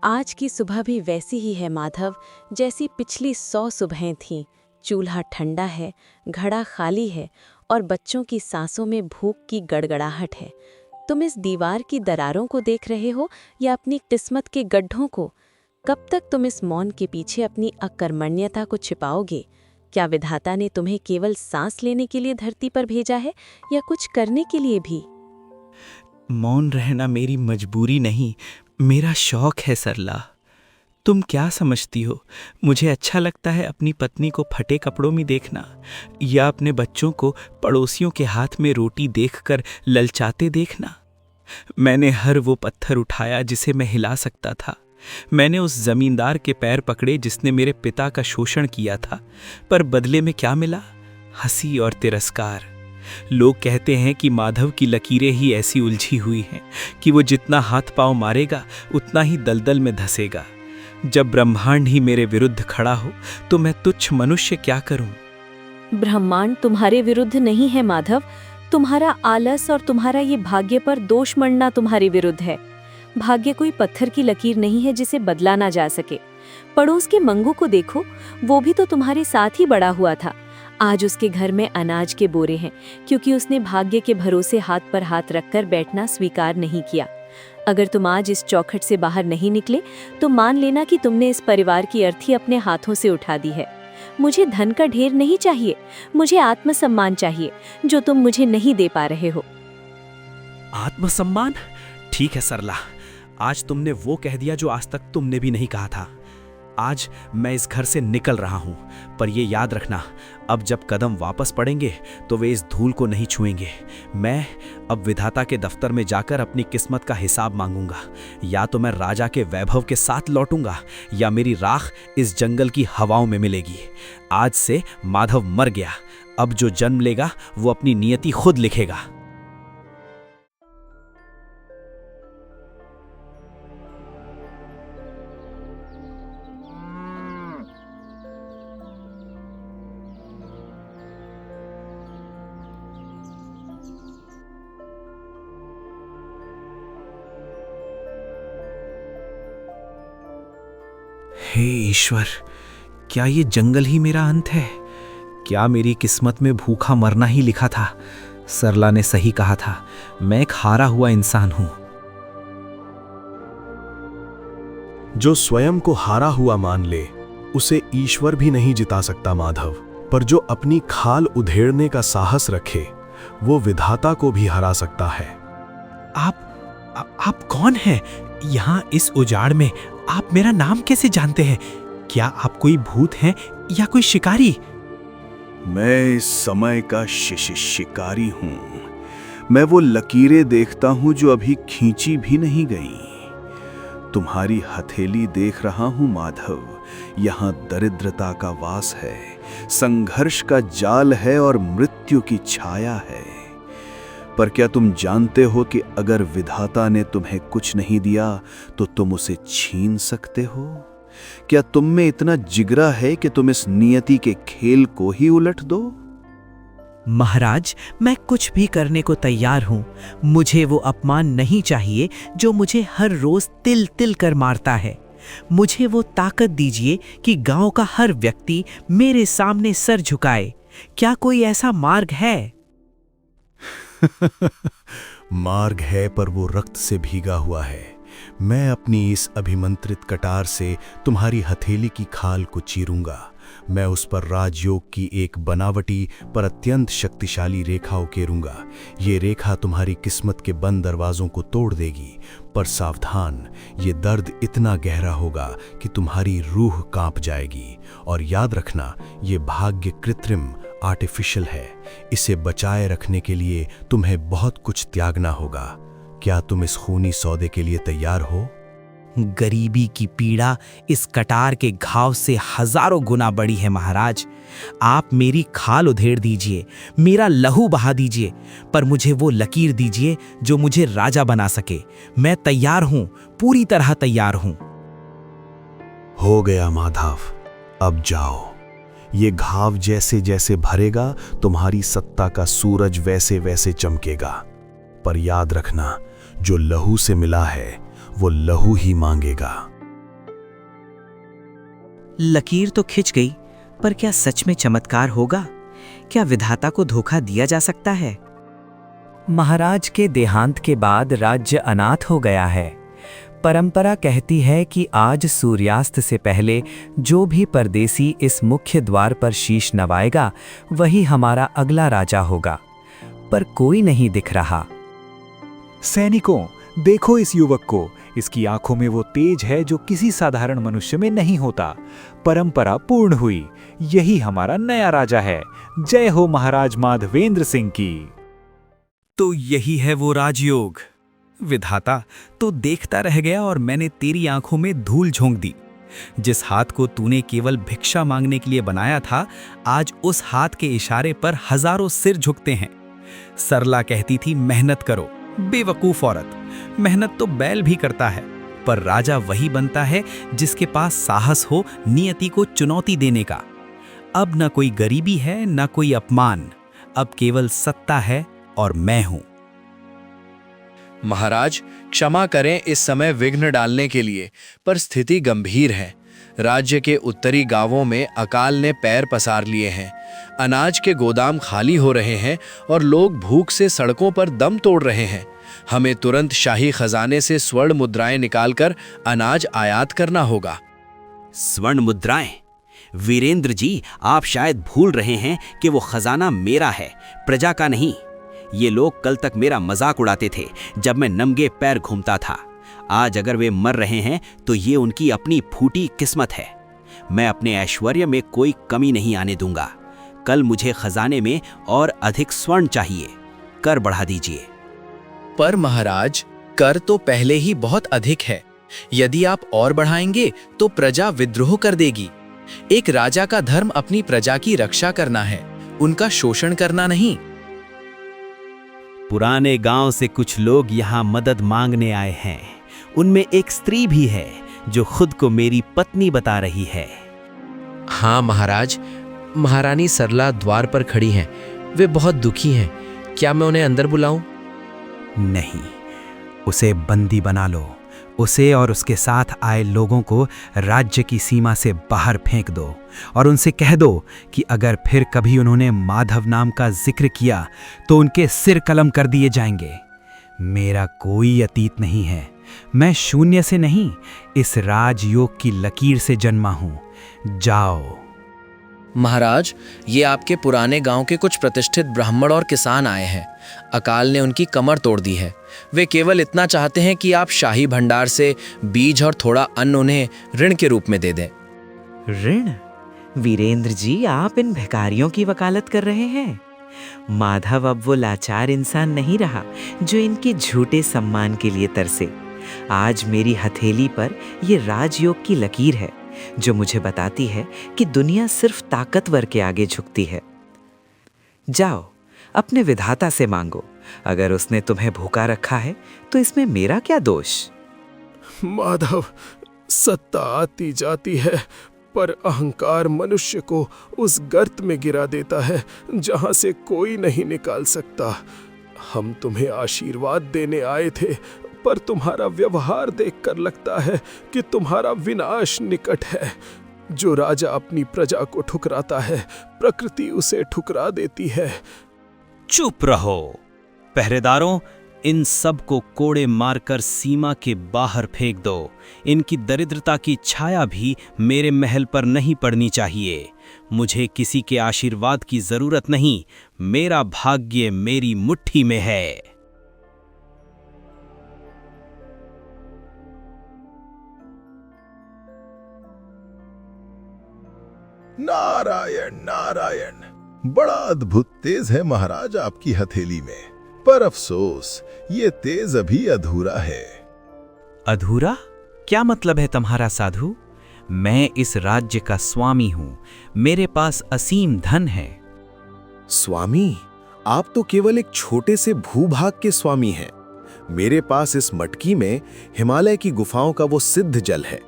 आज की सुबह भी वैसी ही है माधव, जैसी पिछली 100 सुबहें थीं। चूल्हा ठंडा है, घड़ा खाली है और बच्चों की सांसों में भूख की गड़गड़ाहट है। तुम इस दीवार की दरारों को देख रहे हो या अपनी किस्मत के गड्ढों को? कब तक तुम इस मौन के पीछे अपनी अकर्मण्यता को छिपाओगे? क्या विधाता ने तुम्हें केवल सांस लेने के लिए धरती पर भेजा है या कुछ करने के लिए भी? मौन रहना मेरी मजबूरी नहीं, मेरा शौक है सरला। तुम क्या समझती हो, मुझे अच्छा लगता है अपनी पत्नी को फटे कपड़ों में देखना या अपने बच्चों को पड़ोसियों के हाथ में रोटी देखकर ललचाते देखना? मैंने हर वो पत्थर उठाया जिसे मैं हिला सकता था। मैंने उस जमींदार के पैर पकड़े जिसने मेरे पिता का शोषण किया था, पर बदले में क्या मिला? हंसी और तिरस्कार। लोग कहते हैं कि माधव की लकीरें ही ऐसी उलझी हुई हैं कि वो जितना हाथ पांव मारेगा उतना ही दलदल में धंसेगा। जब ब्रह्मांड ही मेरे विरुद्ध खड़ा हो तो मैं तुच्छ मनुष्य क्या करूं? ब्रह्मांड तुम्हारे विरुद्ध नहीं है माधव, तुम्हारा आलस और तुम्हारा ये भाग्य पर दोष मढ़ना तुम्हारे विरुद्ध है। भाग्य कोई पत्थर की लकीर नहीं है जिसे बदला ना जा सके। पड़ोस के मंगू को देखो, वो भी तो तुम्हारे साथ ही बड़ा हुआ था। आज उसके घर में अनाज के बोरे हैं क्योंकि उसने भाग्य के भरोसे हाथ पर हाथ रखकर बैठना स्वीकार नहीं किया। अगर तुम आज इस चौखट से बाहर नहीं निकले तो मान लेना कि तुमने इस परिवार की अर्थी अपने हाथों से उठा दी है। मुझे धन का ढेर नहीं चाहिए, मुझे आत्मसम्मान चाहिए जो तुम मुझे नहीं दे पा रहे हो। आत्मसम्मान? ठीक है सरला, आज तुमने वो कह दिया जो आज तक तुमने भी नहीं कहा था। आज मैं इस घर से निकल रहा हूं, पर ये याद रखना, अब जब कदम वापस पड़ेंगे तो वे इस धूल को नहीं छुएंगे। मैं अब विधाता के दफ्तर में जाकर अपनी किस्मत का हिसाब मांगूंगा। या तो मैं राजा के वैभव के साथ लौटूंगा या मेरी राख इस जंगल की हवाओं में मिलेगी। आज से माधव मर गया, अब जो जन्म लेगा वो अपनी नियति खुद लिखेगा। हे ईश्वर, क्या ये जंगल ही मेरा अंत है? क्या मेरी किस्मत में भूखा मरना ही लिखा था? सरला ने सही कहा था, मैं एक हारा हुआ इंसान हूं। जो स्वयं को हारा हुआ मान ले उसे ईश्वर भी नहीं जिता सकता माधव, पर जो अपनी खाल उधेड़ने का साहस रखे वो विधाता को भी हरा सकता है। आप कौन हैं? यहाँ इस उजाड़ में आप मेरा नाम कैसे जानते हैं? क्या आप कोई भूत हैं या कोई शिकारी? मैं इस समय का शिकारी हूं। मैं वो लकीरें देखता हूं जो अभी खींची भी नहीं गई। तुम्हारी हथेली देख रहा हूं माधव, यहां दरिद्रता का वास है, संघर्ष का जाल है और मृत्यु की छाया है। पर क्या तुम जानते हो कि अगर विधाता ने तुम्हें कुछ नहीं दिया तो तुम उसे छीन सकते हो? क्या तुम में इतना जिगरा है कि तुम इस नियति के खेल को ही उलट दो? महाराज, मैं कुछ भी करने को तैयार हूं। मुझे वो अपमान नहीं चाहिए जो मुझे हर रोज तिल तिल कर मारता है। मुझे वो ताकत दीजिए कि गांव का हर व्यक्ति मेरे सामने सर झुकाए। क्या कोई ऐसा मार्ग है? मार्ग है, पर वो रक्त से भीगा हुआ है। मैं अपनी इस अभिमंत्रित कटार से तुम्हारी हथेली की खाल को चीरूंगा। मैं उस पर राजयोग की एक बनावटी पर अत्यंत शक्तिशाली रेखा उकेरूंगा। ये रेखा तुम्हारी किस्मत के बंद दरवाजों को तोड़ देगी, पर सावधान, ये दर्द इतना गहरा होगा कि तुम्हारी रूह कांप जाएगी। और याद रखना, ये भाग्य कृत्रिम, आर्टिफिशियल है। इसे बचाए रखने के लिए तुम्हें बहुत कुछ त्यागना होगा। क्या तुम इस खूनी सौदे के लिए तैयार हो? गरीबी की पीड़ा इस कटार के घाव से हजारों गुना बड़ी है महाराज। आप मेरी खाल उधेड़ दीजिए, मेरा लहू बहा दीजिए, पर मुझे वो लकीर दीजिए जो मुझे राजा बना सके। मैं तैयार हूं, पूरी तरह तैयार हूं। हो गया माधव, अब जाओ। ये घाव जैसे जैसे भरेगा तुम्हारी सत्ता का सूरज वैसे वैसे चमकेगा। पर याद रखना, जो लहू से मिला है वो लहू ही मांगेगा। लकीर तो खिंच गई, पर क्या सच में चमत्कार होगा? क्या विधाता को धोखा दिया जा सकता है? महाराज के देहांत के बाद राज्य अनाथ हो गया है। परंपरा कहती है कि आज सूर्यास्त से पहले जो भी परदेसी इस मुख्य द्वार पर शीश नवाएगा वही हमारा अगला राजा होगा, पर कोई नहीं दिख रहा। सैनिकों, देखो इस युवक को। इसकी आंखों में वो तेज है जो किसी साधारण मनुष्य में नहीं होता। परंपरा पूर्ण हुई। यही हमारा नया राजा है। जय हो महाराज माधवेंद्र सिंह की। तो यही है वो राजयोग। विधाता तो देखता रह गया और मैंने तेरी आंखों में धूल झोंक दी। जिस हाथ को तूने केवल भिक्षा मांगने के लिए बनाया था, आज उस हाथ के इशारे पर हजारों सिर झुकते हैं। सरला कहती थी मेहनत करो। बेवकूफ औरत, मेहनत तो बैल भी करता है, पर राजा वही बनता है जिसके पास साहस हो नियति को चुनौती देने का। अब न कोई गरीबी है न कोई अपमान, अब केवल सत्ता है और मैं हूं। महाराज, क्षमा करें इस समय विघ्न डालने के लिए, पर स्थिति गंभीर है। राज्य के उत्तरी गांवों में अकाल ने पैर पसार लिए हैं। अनाज के गोदाम खाली हो रहे हैं और लोग भूख से सड़कों पर दम तोड़ रहे हैं। हमें तुरंत शाही खजाने से स्वर्ण मुद्राएं निकालकर अनाज आयात करना होगा। स्वर्ण मुद्राएं? वीरेंद्र जी, आप शायद भूल रहे हैं कि वो खजाना मेरा है, प्रजा का नहीं। ये लोग कल तक मेरा मजाक उड़ाते थे जब मैं नंगे पैर घूमता था। आज अगर वे मर रहे हैं तो ये उनकी अपनी फूटी किस्मत है। मैं अपने ऐश्वर्य में कोई कमी नहीं आने दूंगा। कल मुझे खजाने में और अधिक स्वर्ण चाहिए। कर बढ़ा दीजिए। पर महाराज, कर तो पहले ही बहुत अधिक है। यदि आप और बढ़ाएंगे तो प्रजा विद्रोह कर देगी। एक राजा का धर्म अपनी प्रजा की रक्षा करना है, उनका शोषण करना नहीं। पुराने गांव से कुछ लोग यहाँ मदद मांगने आए हैं। उनमें एक स्त्री भी है जो खुद को मेरी पत्नी बता रही है। हाँ महाराज, महारानी सरला द्वार पर खड़ी हैं। वे बहुत दुखी हैं। क्या मैं उन्हें अंदर बुलाऊं? नहीं, उसे बंदी बना लो। उसे और उसके साथ आए लोगों को राज्य की सीमा से बाहर फेंक दो और उनसे कह दो कि अगर फिर कभी उन्होंने माधव नाम का जिक्र किया तो उनके सिर कलम कर दिए जाएंगे। मेरा कोई अतीत नहीं है। मैं शून्य से नहीं, इस राजयोग की लकीर से जन्मा हूं। जाओ। महाराज, ये आपके पुराने गांव के कुछ प्रतिष्ठित ब्राह्मण और किसान आए हैं। अकाल ने उनकी कमर तोड़ दी है। वे केवल इतना चाहते हैं कि आप शाही भंडार से बीज और थोड़ा अन्न उन्हें ऋण के रूप में दे दें। ऋण? वीरेंद्र जी, आप इन भिखारियों की वकालत कर रहे हैं। माधव अब वो लाचार इंसान नहीं रहा जो इनके झूठे सम्मान के लिए तरसे। आज मेरी हथेली पर ये राजयोग की लकीर है जो मुझे बताती है कि दुनिया सिर्फ ताकतवर के आगे झुकती है। जाओ, अपने विधाता से मांगो। अगर उसने तुम्हें भूखा रखा है तो इसमें मेरा क्या दोष? माधव, सत्ता आती जाती है, पर अहंकार मनुष्य को उस गर्त में गिरा देता है जहां से कोई नहीं निकाल सकता। हम तुम्हें आशीर्वाद देने आए थे, पर तुम्हारा व्यवहार देखकर लगता है कि तुम्हारा विनाश निकट है। जो राजा अपनी प्रजा को ठुकराता है, प्रकृति उसे ठुकरा देती है। चुप रहो। पहरेदारों, इन सब को कोड़े मारकर सीमा के बाहर फेंक दो। इनकी दरिद्रता की छाया भी मेरे महल पर नहीं पड़नी चाहिए। मुझे किसी के आशीर्वाद की जरूरत नहीं। मेरा भाग्य मेरी मुट्ठी में है। नारायण नारायण, बड़ा अद्भुत तेज है महाराज आपकी हथेली में, पर अफसोस ये तेज अभी अधूरा है। अधूरा? क्या मतलब है तुम्हारा साधु? मैं इस राज्य का स्वामी हूं। मेरे पास असीम धन है। स्वामी? आप तो केवल एक छोटे से भूभाग के स्वामी हैं। मेरे पास इस मटकी में हिमालय की गुफाओं का वो सिद्ध जल है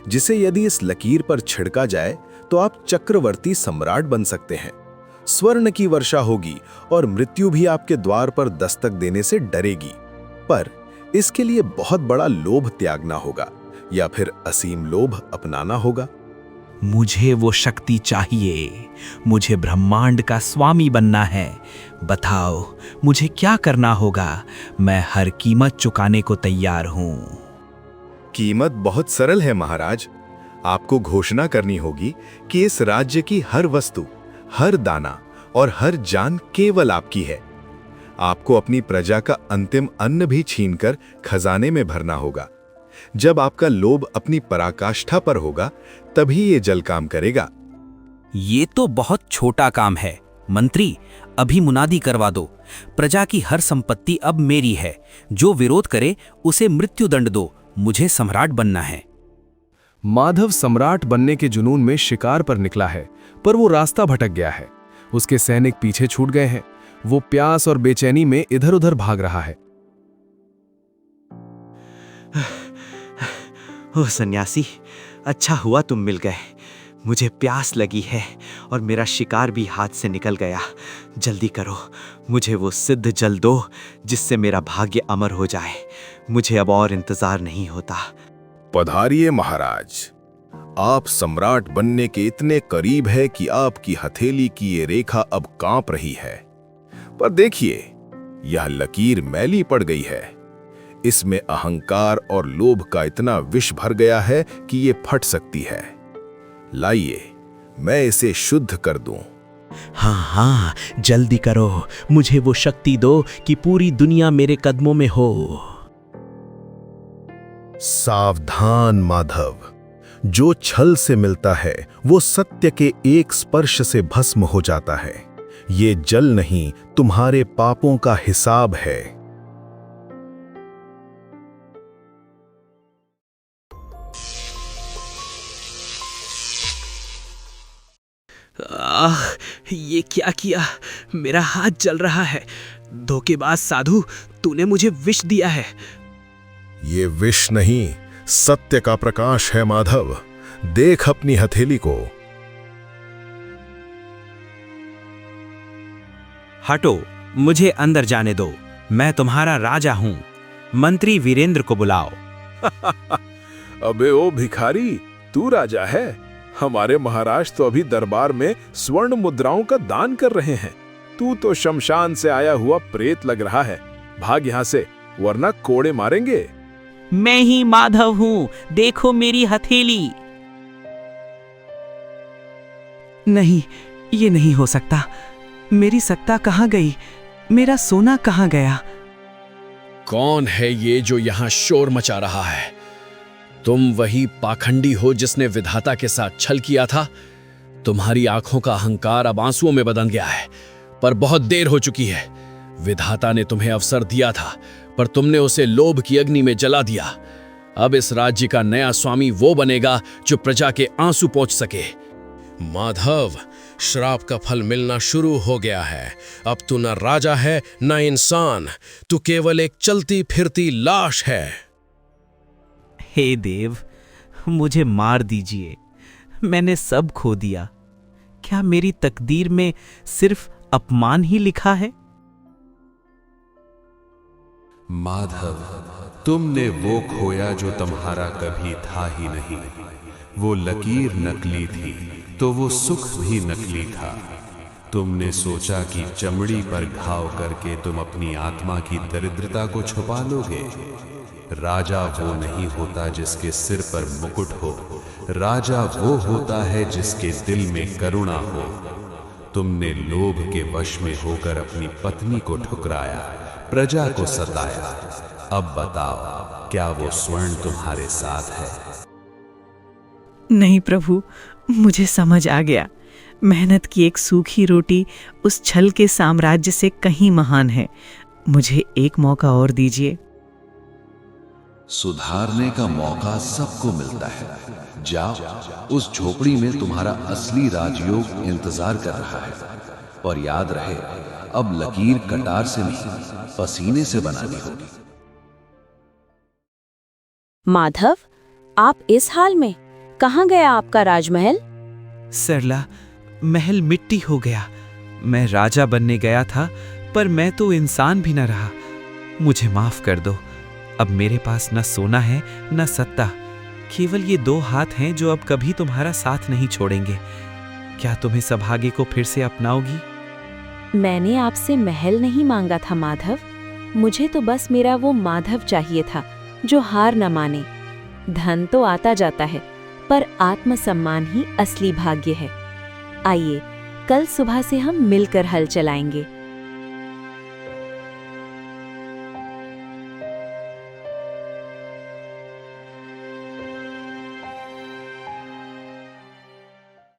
जिसे यदि इस लकीर पर छिड़का जाए तो आप चक्रवर्ती सम्राट बन सकते हैं। स्वर्ण की वर्षा होगी और मृत्यु भी आपके द्वार पर दस्तक देने से डरेगी। पर इसके लिए बहुत बड़ा लोभ त्यागना होगा या फिर असीम लोभ अपनाना होगा। मुझे वो शक्ति चाहिए। मुझे ब्रह्मांड का स्वामी बनना है। बताओ मुझे क्या करना होगा? मैं हर कीमत चुकाने को तैयार हूं। कीमत बहुत सरल है महाराज। आपको घोषणा करनी होगी कि इस राज्य की हर वस्तु, हर दाना और हर जान केवल आपकी है। आपको अपनी प्रजा का अंतिम अन्न भी छीनकर खजाने में भरना होगा। जब आपका लोभ अपनी पराकाष्ठा पर होगा तभी ये जल काम करेगा। ये तो बहुत छोटा काम है। मंत्री, अभी मुनादी करवा दो। प्रजा की हर संपत्ति अब मेरी है। जो विरोध करे उसे मृत्युदंड दो। मुझे सम्राट बनना है। माधव सम्राट बनने के जुनून में शिकार पर निकला है, पर वो रास्ता भटक गया है। उसके सैनिक पीछे छूट गए हैं। वो प्यास और बेचैनी में इधर उधर भाग रहा है। ओह सन्यासी, अच्छा हुआ तुम मिल गए। मुझे प्यास लगी है और मेरा शिकार भी हाथ से निकल गया। जल्दी करो, मुझे वो सिद्ध जल दो जिससे मेरा भाग्य अमर हो जाए। मुझे अब और इंतजार नहीं होता। पधारिए महाराज। आप सम्राट बनने के इतने करीब है कि आपकी हथेली की ये रेखा अब कांप रही है। पर देखिए, यह लकीर मैली पड़ गई है। इसमें अहंकार और लोभ का इतना विष भर गया है कि ये फट सकती है। लाइए, मैं इसे शुद्ध कर दूं। हाँ हाँ, जल्दी करो। मुझे वो शक्ति दो कि पूरी दुनिया मेरे कदमों में हो। सावधान माधव, जो छल से मिलता है वो सत्य के एक स्पर्श से भस्म हो जाता है। ये जल नहीं, तुम्हारे पापों का हिसाब है। ये क्या किया? मेरा हाथ जल रहा है। धोखेबाज साधु, तूने मुझे विष दिया है। ये विष नहीं, सत्य का प्रकाश है माधव। देख अपनी हथेली को। हटो, मुझे अंदर जाने दो। मैं तुम्हारा राजा हूं। मंत्री वीरेंद्र को बुलाओ। अबे ओ भिखारी, तू राजा है? हमारे महाराज तो अभी दरबार में स्वर्ण मुद्राओं का दान कर रहे हैं। तू तो शमशान से आया हुआ प्रेत लग रहा है। भाग यहाँ से, वरना कोड़े मारेंगे। मैं ही माधव हूँ, देखो मेरी हथेली। नहीं, ये नहीं हो सकता। मेरी सत्ता कहाँ गई? मेरा सोना कहाँ गया? कौन है ये जो यहाँ शोर मचा रहा है? तुम वही पाखंडी हो जिसने विधाता के साथ छल किया था। तुम्हारी आंखों का अहंकार अब आंसुओं में बदल गया है, पर बहुत देर हो चुकी है। विधाता ने तुम्हें अवसर दिया था, पर तुमने उसे लोभ की अग्नि में जला दिया। अब इस राज्य का नया स्वामी वो बनेगा जो प्रजा के आंसू पोंछ सके। माधव, श्राप का फल मिलना शुरू हो गया है। अब तू न राजा है न इंसान, तू केवल एक चलती फिरती लाश है। हे देव, मुझे मार दीजिए। मैंने सब खो दिया। क्या मेरी तकदीर में सिर्फ अपमान ही लिखा है? माधव, तुमने वो खोया जो तुम्हारा कभी था ही नहीं। वो लकीर नकली थी तो वो सुख भी नकली था। तुमने सोचा कि चमड़ी पर घाव करके तुम अपनी आत्मा की दरिद्रता को छुपा लोगे। राजा वो नहीं होता जिसके सिर पर मुकुट हो। राजा वो होता है जिसके दिल में करुणा हो। तुमने लोभ के वश में होकर अपनी पत्नी को ठुकराया, प्रजा को सताया। अब बताओ, क्या वो स्वर्ण तुम्हारे साथ है? नहीं प्रभु, मुझे समझ आ गया। मेहनत की एक सूखी रोटी उस छल के साम्राज्य से कहीं महान है। मुझे एक मौका और दीजिए। सुधारने का मौका सबको मिलता है। जाओ, उस झोपड़ी में तुम्हारा असली राजयोग इंतजार कर रहा है। और याद रहे, अब लकीर कटार से नहीं, पसीने से बनानी होगी। माधव, आप इस हाल में? कहाँ गया आपका राजमहल? सरला, महल मिट्टी हो गया। मैं राजा बनने गया था, पर मैं तो इंसान भी न रहा। मुझे माफ कर दो। अब मेरे पास न सोना है न सत्ता। केवल ये 2 हाथ हैं जो अब कभी तुम्हारा साथ नहीं छोड़ेंगे। क्या तुम इस अभागे को फिर से अपनाओगी? मैंने आपसे महल नहीं मांगा था माधव, मुझे तो बस मेरा वो माधव चाहिए था जो हार न माने। धन तो आता जाता है, पर आत्मसम्मान ही असली भाग्य है। आइए, कल सुबह से हम मिलकर हल चलाएंगे।